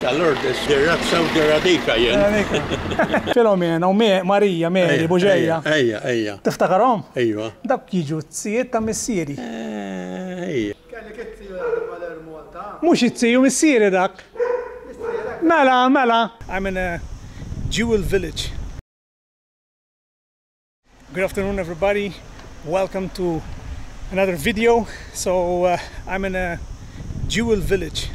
Tal-Lourdes, dir-razza u dir-radika jen. Filomena u Marija, Mary, Buġeja. Ejja. Tiftakarhom? Ejwa. Dak jiġu t-sijiet ta' missieri. Ejja. Mux it-siju missieri dak. Mela. I'm in a jewel village. Good afternoon, everybody. Welcome to another video. So I'm in a jewel village.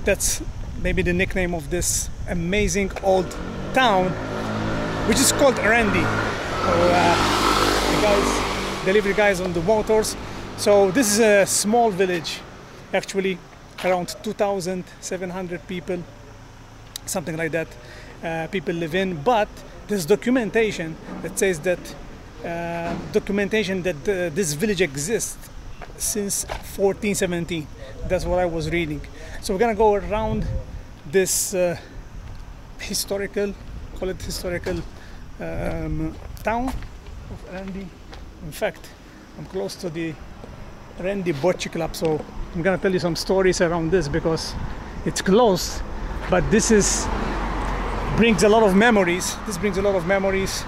That's maybe the nickname of this amazing old town, which is called Randy. So, the guys, delivery guys on the motors. So this is a small village, actually around 2,700 people, something like that. People live in, but there's documentation that says that this village exists since 1417. That's what I was reading. So we're gonna go around this historical town of Randy. In fact, I'm close to the Randy Bocce Club, so I'm gonna tell you some stories around this because it's close, but this brings a lot of memories. This brings a lot of memories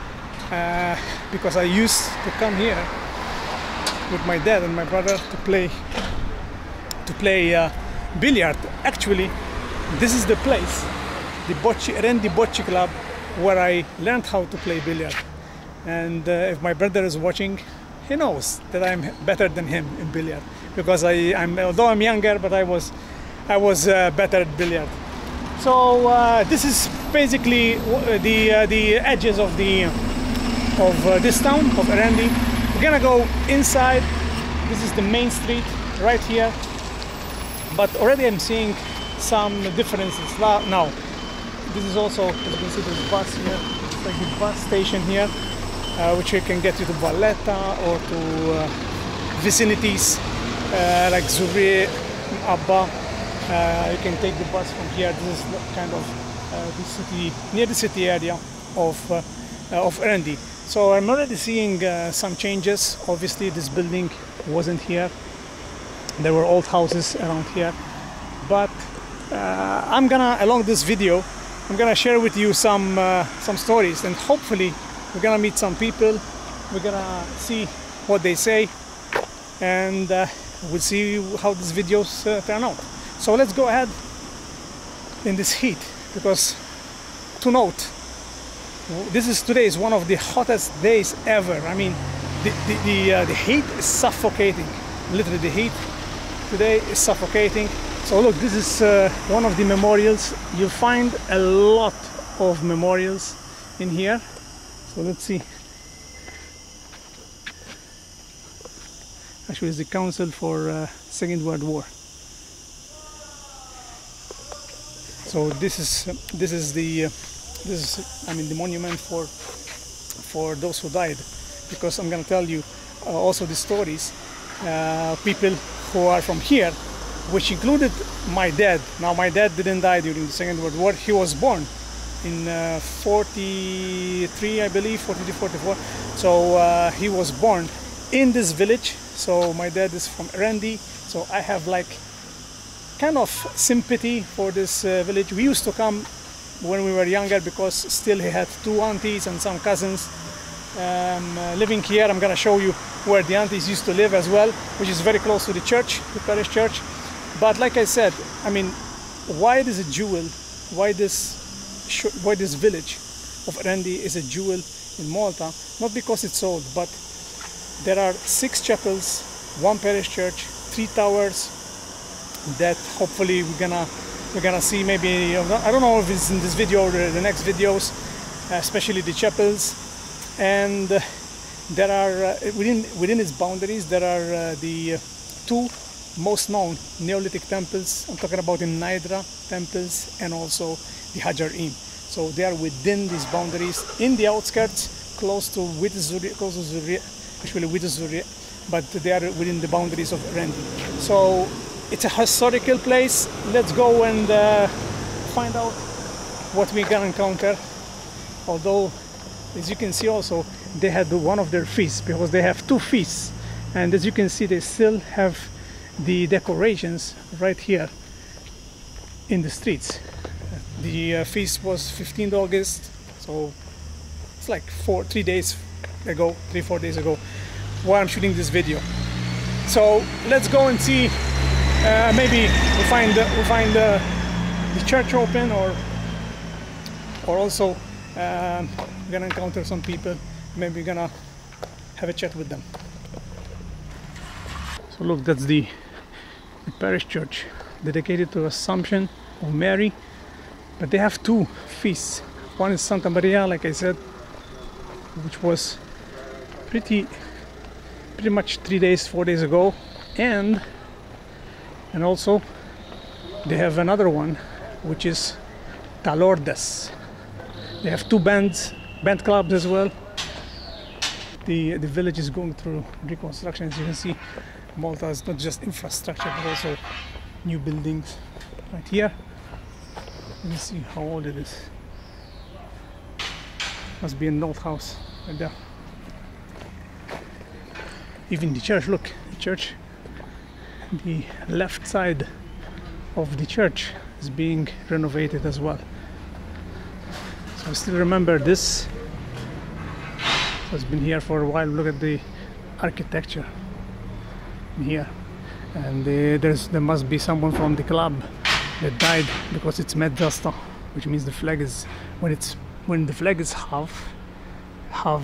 because I used to come here with my dad and my brother to play billiard. Actually, this is the place, the Randy Bocce Club, where I learned how to play billiard. And if my brother is watching, he knows that I'm better than him in billiard because although I'm younger, but I was better at billiard. So this is basically the edges of this town of Randy. We're gonna go inside. This is the main street right here, but already I'm seeing some differences now. This is also, as you can see, this bus here. It's like the bus station here, which you can get you to Valletta or to vicinities like Zurich, Abba. You can take the bus from here. This is kind of the city, near the city area of Randy. So I'm already seeing some changes. Obviously, this building wasn't here. There were old houses around here. But along this video, I'm gonna share with you some stories, and hopefully we're gonna meet some people. We're gonna see what they say, and we'll see how these videos turn out. So let's go ahead in this heat, because to note, today is one of the hottest days ever. I mean, the heat is suffocating. Literally, the heat today is suffocating. So look, this is one of the memorials. You'll find a lot of memorials in here. So let's see. Actually, it's the Council for Second World War. So this is the monument for those who died, because I'm going to tell you also the stories. People who are from here, which included my dad. Now, my dad didn't die during the Second World War. He was born in 43, I believe, 43, 44. So he was born in this village. So my dad is from Randy. So I have like kind of sympathy for this village. We used to come when we were younger because still he had two aunties and some cousins living here. I'm gonna show you where the aunties used to live as well, which is very close to the church, the parish church. But like I said, I mean, why it is a jewel? Why this village of Randy is a jewel in Malta? Not because it's old, but there are 6 chapels, 1 parish church, 3 towers that hopefully we're gonna see. Maybe I don't know if it's in this video or the next videos, especially the chapels. And there are within its boundaries there are the 2 most known Neolithic temples. I'm talking about the Naidra temples and also the Hajar Im. So they are within these boundaries, in the outskirts, close to Wittezuri, but they are within the boundaries of Randy. So it's a historical place. Let's go and find out what we're gonna encounter. Although, as you can see also, they had one of their feasts, because they have 2 feasts. And as you can see, they still have the decorations right here in the streets. The feast was 15th August, so it's like 3 days ago, 3-4 days ago, while I'm shooting this video. So let's go and see. Maybe we'll find the church open, or also we're gonna encounter some people. Maybe we're gonna have a chat with them. So look, that's the parish church dedicated to Assumption of Mary, but they have two feasts. One is Santa Maria, like I said, which was pretty much 4 days ago, and also they have another one, which is Talordes. They have two band clubs as well. The village is going through reconstruction. As you can see, Malta is not just infrastructure but also new buildings. Right here, let me see how old it is. Must be an old house right there. Even the church, look, the church, the left side of the church is being renovated as well. So I still remember this. So it's been here for a while. Look at the architecture in here, and there must be someone from the club that died, because it's mezz'asta, which means the flag is when the flag is half on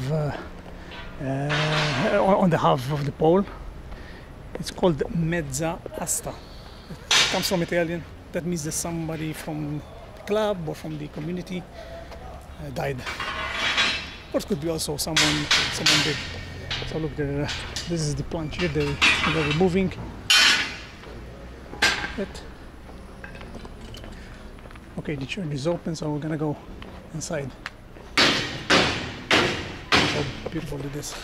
the half of the pole. It's called mezza asta. It comes from Italian. That means that somebody from the club or from the community died. Or it could be also someone did. So look, this is the planch here. They're removing it. Okay, the church is open, so we're gonna go inside. How beautiful it is.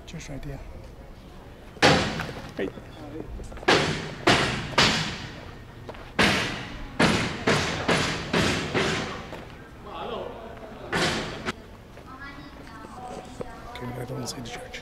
Church right here. Hey. Okay, we're gonna go inside the church.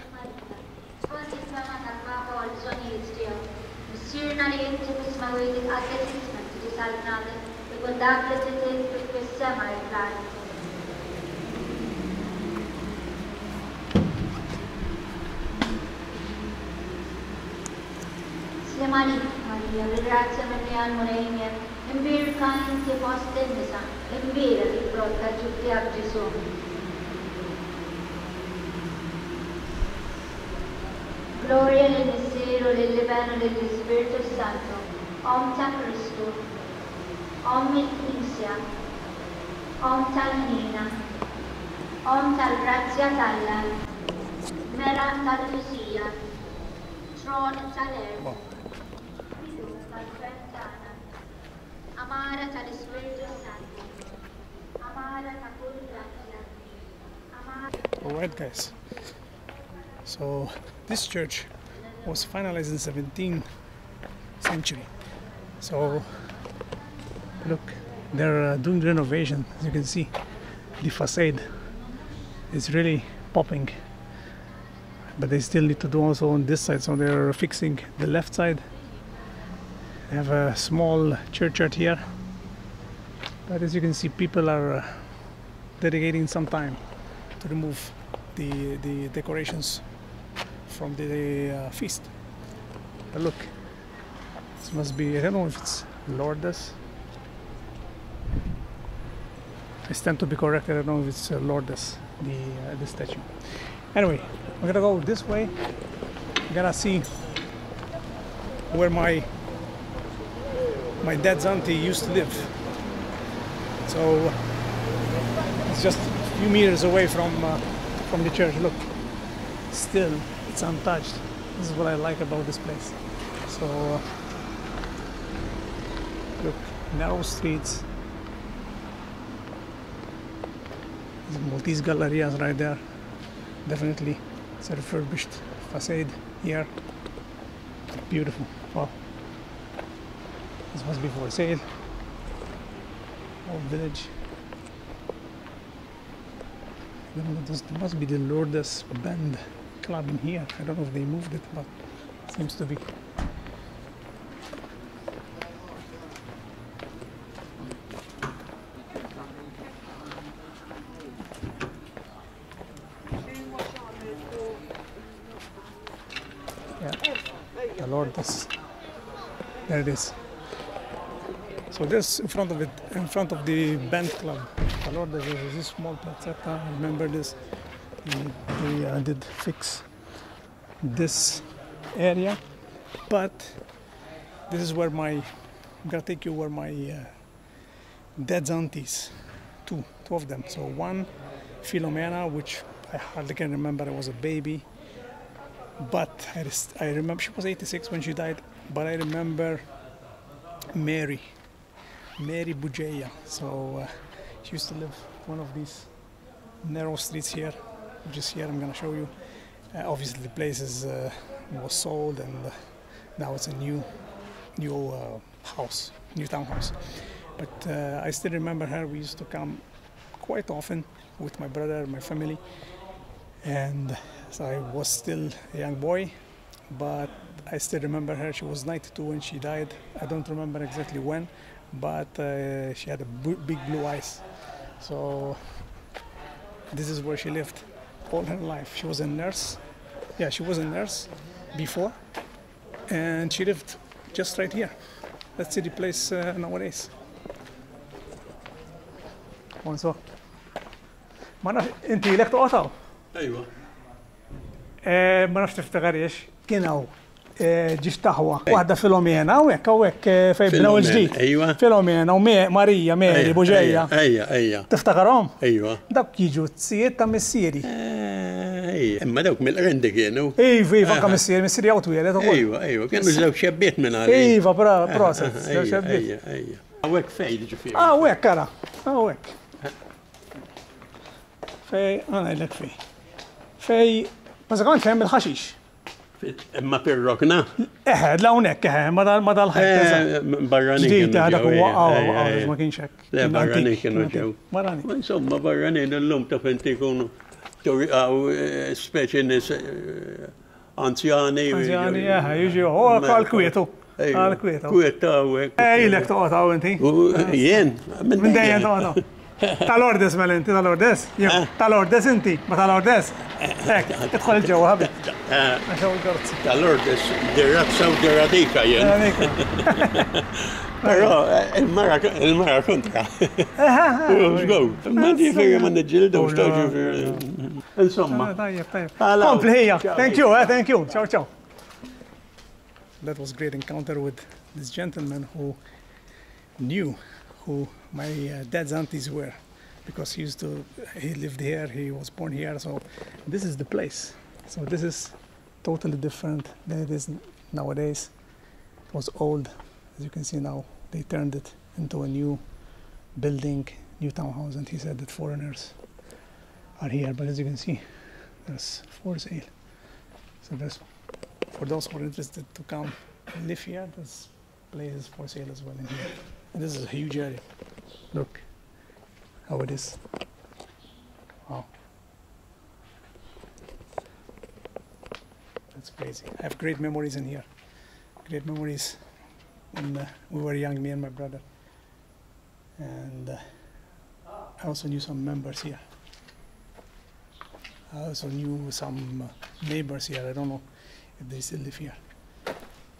Maria, ringraziami al Moregna, in bir kind che poste mesa, in vera di brotta tutti a Gesù. Gloria nel mistero dell'Evangelo dello Spirito Santo, Omta Cristo, Omit Isia, Omta Nina, Omta Grazia Talla, Mera Talusia, Tron Taler. Amara tal Spirito Santo. Amara tal Grazia. Alright guys, so this church was finalized in the 17th century. So look, they're doing renovation. As you can see, the facade is really popping, but they still need to do also on this side. So they're fixing the left side. They have a small churchyard here, but as you can see, people are dedicating some time to remove the decorations from the feast. But look, this must be, I don't know if it's Lourdes. I stand to be correct. I don't know if it's Lourdes, the statue. Anyway, we're gonna go this way. We're gonna see where my dad's auntie used to live. So it's just a few meters away from the church. Look, still it's untouched. This is what I like about this place. So look, narrow streets. There's Maltese Gallerias right there. Definitely it's a refurbished facade here. Beautiful. Wow. This must be for sale. Old village. There must be the Lourdes Band Club in here. I don't know if they moved it, but it seems to be. Lourdes. There it is. So this in front of it, in front of the band club. Lourdes, there's this small piazzetta. I remember this. They did fix this area, but this is where I'm gonna take you where my dad's aunties, two of them. So one, Filomena, which I hardly can remember. I was a baby, but I remember she was 86 when she died. But I remember Mary Bugeja. So she used to live one of these narrow streets here, which is here. I'm gonna show you. Obviously, the place was sold, and now it's a new house, new townhouse. But I still remember her. We used to come quite often with my brother, my family, and so I was still a young boy, but I still remember her. She was 92 when she died. I don't remember exactly when, but she had big blue eyes. So this is where she lived all her life. She was a nurse. Yeah, she was a nurse before, and she lived just right here. Let's see the place nowadays. Bonsoir. ما نعرف انت لك تقطعوا. ايوه. ما نعرف تفتكر ايش كانوا جيش قهوه واحده فيلومينا وهيك في بنو الجديد. ايوه. فيلومينا وماريا ماري بوجيا. ايوه. تفتكرهم؟ ايوه. داك يجوا تسيت ميسيري. اي اما دوك من الغند كانوا. ايوه ميسيري اوتويل. ايوه كانوا زوج شابيت من عليه. ايوه بروسس زوج شابيت. ايوه. هواك فايد جو فيه. هواك كرا. هواك. في انا لك في بس كمان فهم الحشيش اما في الركنه لا هناك مدى الحيط براني جديد هذاك هو ما كاينش هك لا براني كانوا جو براني insomma براني اللهم تفنتي يكونوا او سبيشي ناس انزياني يجوا هو قال كويتو قال كويتو كويتو اي لك تقطعوا انت ين من داين تقطعوا تالوردس مال انت تالوردس تالوردس انت ما تالوردس هيك ادخل الجو هبط شو القرص تالوردس درات سعودي راديكا يعني المرة كونترا وشقو ما دي فيها من الجلد وشتوجو في insomma طيب كومبل هي thank you ciao That was a great encounter with this gentleman who knew who my dad's aunties were, because he lived here, he was born here, so this is the place. So this is totally different than it is nowadays. It was old, as you can see now. They turned it into a new building, new townhouse, and he said that foreigners are here, but as you can see, there's for sale. So there's, for those who are interested to come and live here, there's places for sale as well in here. And this is a huge area. Look how it is. Wow. That's crazy. I have great memories in here. Great memories when we were young, me and my brother. And I also knew some members here. I also knew some neighbors here. I don't know if they still live here.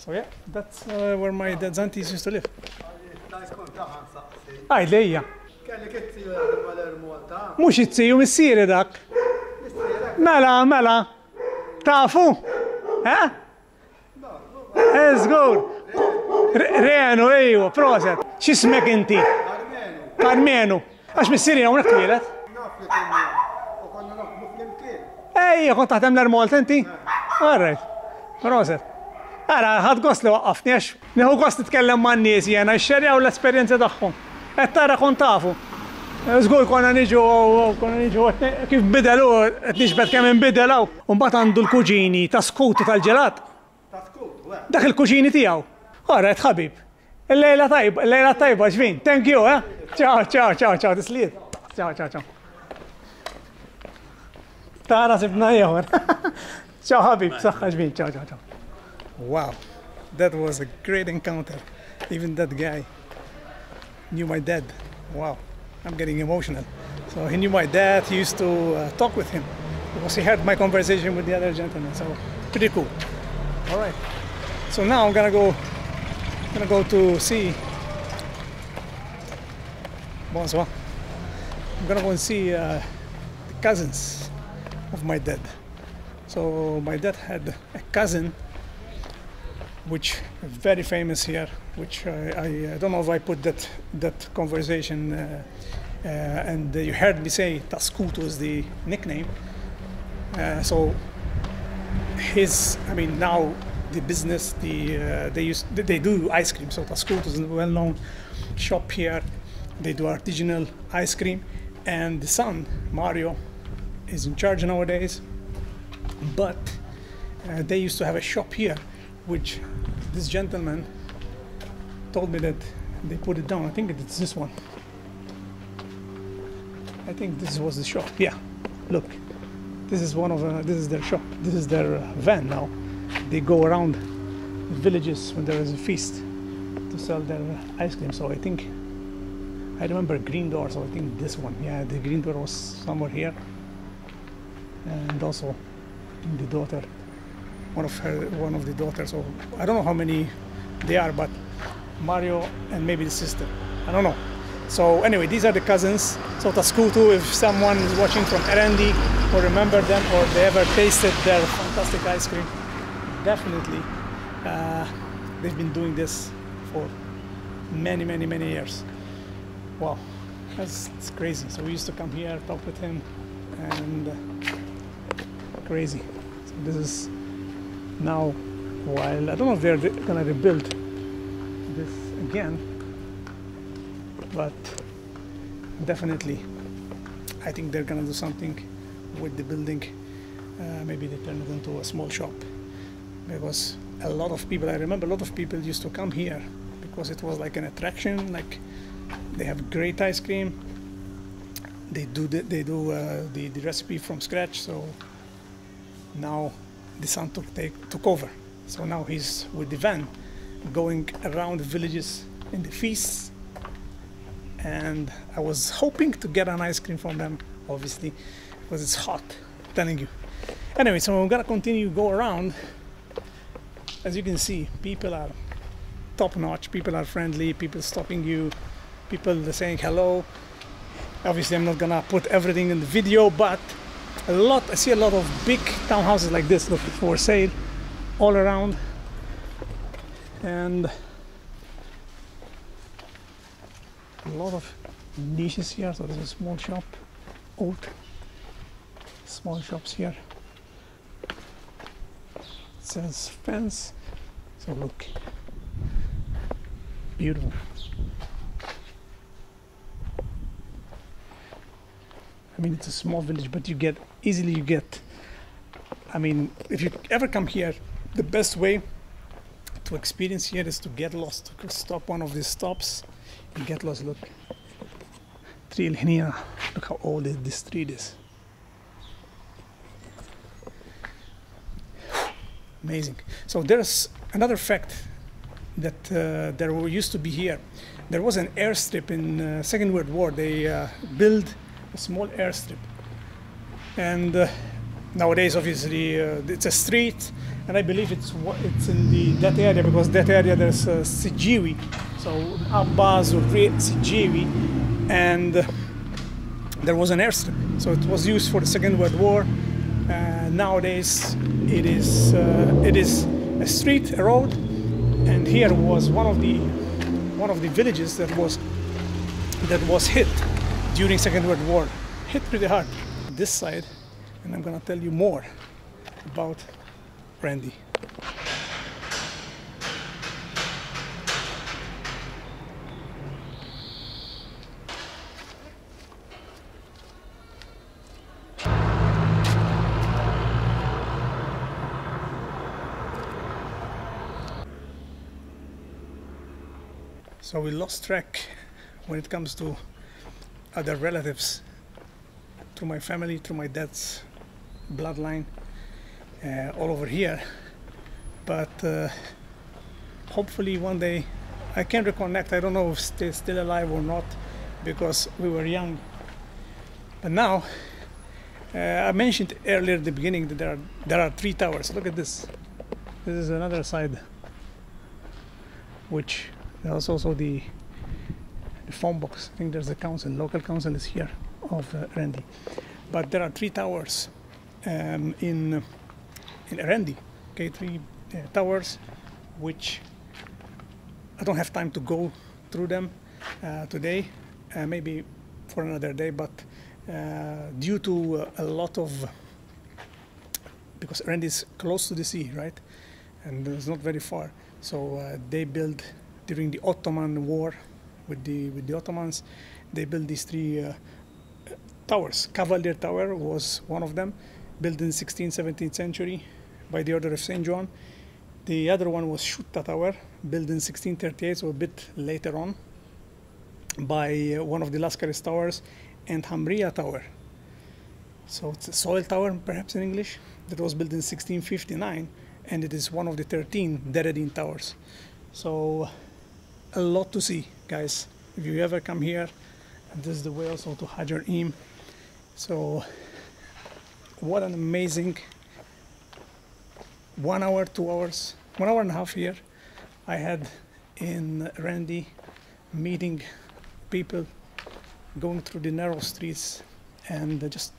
So yeah, that's where my dad's aunties used to live. ليا مش تسيو مسيري داك ملا تعرفوا ها ازغور ريانو ايوه بروسيت شو اسمك انتي كارمينو اش مسيري هونك طويلت ايوه كنت تعمل المولت انتي alright بروسيت أنا هاد قصة وقفتنيش نهو قصة تتكلم مع الناس يعني الشريعة والإكسبيرينس تاعهم ترى كنت تعرفوا زقول كنا نيجوا كيف بدلوا تنشبت كمان بدلوا ومن بعد عنده الكوجيني تسكوت تاع الجلاد داخل الكوجيني تاعو alright حبيب الليلة طيبة شفين ثانك يو ها تشاو تسليت تشاو تعال سيبنا يا تشاو حبيب صح شفين تشاو Wow, that was a great encounter. Even that guy knew my dad. Wow, I'm getting emotional. So he knew my dad. He used to talk with him because he heard my conversation with the other gentleman. So pretty cool. All right. So now I'm gonna go to see. Bonsoir. I'm gonna go and see the cousins of my dad. So my dad had a cousin which very famous here, which I don't know if I put that conversation and you heard me say Taskutu is the nickname. So his, I mean, now the business, they do ice cream. So Taskutu is a well-known shop here. They do artisanal ice cream, and the son Mario is in charge nowadays. But they used to have a shop here, which this gentleman told me that they put it down. I think it's this one. I think this was the shop. Yeah, look, this is one of this is their shop. This is their van now. They go around the villages when there is a feast to sell their ice cream. So I think I remember Green Door. So I think this one. Yeah, the Green Door was somewhere here, and also the daughter. One of the daughters. So I don't know how many they are, but Mario and maybe the sister. I don't know. So anyway, these are the cousins. So Taskutu, if someone is watching from Erendi or remember them or they ever tasted their fantastic ice cream, definitely they've been doing this for many years. Wow, it's crazy. So we used to come here, talk with him, and crazy. So this is now, while I don't know if they're gonna rebuild this again, but definitely I think they're gonna do something with the building. Maybe they turn it into a small shop, because a lot of people, I remember a lot of people used to come here because it was like an attraction. Like, they have great ice cream, they do the recipe from scratch. So now the son took over. So now he's with the van going around the villages in the feasts, and I was hoping to get an ice cream from them, obviously, because it's hot, I'm telling you. Anyway, so I'm gonna continue go around. As you can see, people are top-notch, people are friendly, people stopping you, people saying hello. Obviously I'm not gonna put everything in the video, but I see a lot of big townhouses like this, look, for sale all around, and a lot of niches here. So there's a small shop, old small shops here. It says fence. So look, beautiful. I mean, it's a small village, but you get, I mean, if you ever come here, the best way to experience here is to get lost, to stop one of these stops and get lost. Look, Tree El Henia, look how old this street is. Amazing. So there's another fact that there used to be here. There was an airstrip in Second World War. They built a small airstrip, and nowadays obviously it's a street, and I believe it's in that area, because that area there's Sijiwi, so Abbas or Sijiwi, and there was an airstrip, so it was used for the Second World War. Nowadays it is a street, a road, and here was one of the villages that was hit during Second World War, hit pretty hard. This side, and I'm gonna tell you more about Randy. So we lost track when it comes to other relatives, to my family, to my dad's bloodline, all over here. But hopefully one day I can reconnect. I don't know if they're still alive or not, because we were young. But now, I mentioned earlier at the beginning that there are 3 towers. Look at this. This is another side which there's also the phone box. I think there's the council, local council is here of Randy. But there are 3 towers in Randy, okay, 3 towers, which I don't have time to go through them today, maybe for another day, but due to a lot of, because Randy is close to the sea, right, and it's not very far, so they built during the Ottoman War with the Ottomans, they built these 3 towers. Cavalier Tower was one of them, built in 16th, 17th century by the order of St. John. The other one was Shutta Tower, built in 1638, so a bit later on, by one of the Lascaris towers, and Hamria Tower. So it's a soil tower, perhaps in English, that was built in 1659, and it is one of the 13 Deredin towers. So a lot to see, guys. If you ever come here, and this is the way also to Hajar Im. So what an amazing 1 hour, 2 hours, 1 hour and a half here I had in Randy, meeting people, going through the narrow streets, and just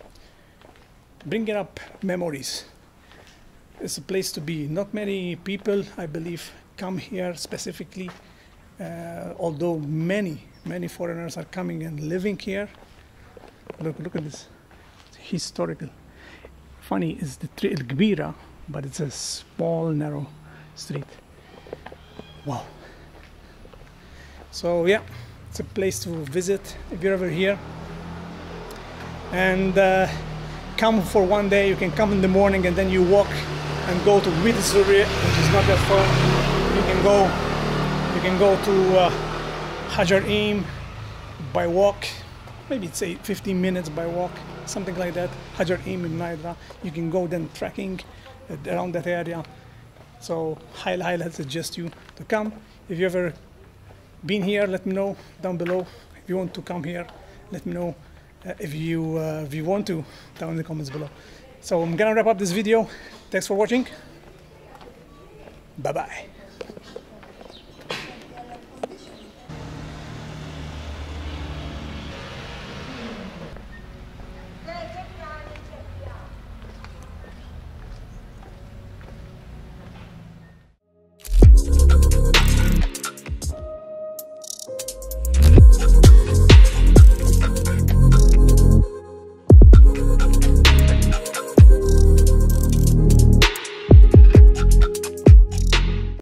bringing up memories. It's a place to be. Not many people, I believe, come here specifically, although many foreigners are coming and living here. Look at this. It's historical. Funny is the Tri El-Kbira, but it's a small, narrow street. Wow. So yeah, it's a place to visit if you're ever here. And come for one day. You can come in the morning and then you walk and go to Mid Zurich, which is not that far. You can go to Hajar Im by walk. Maybe it's 15 minutes by walk, something like that. Hajar Im in Naydra. You can go then trekking around that area. So highly suggest you to come. If you've ever been here, let me know down below. If you want to come here, let me know. If you want to, down in the comments below. So I'm gonna wrap up this video. Thanks for watching. Bye bye.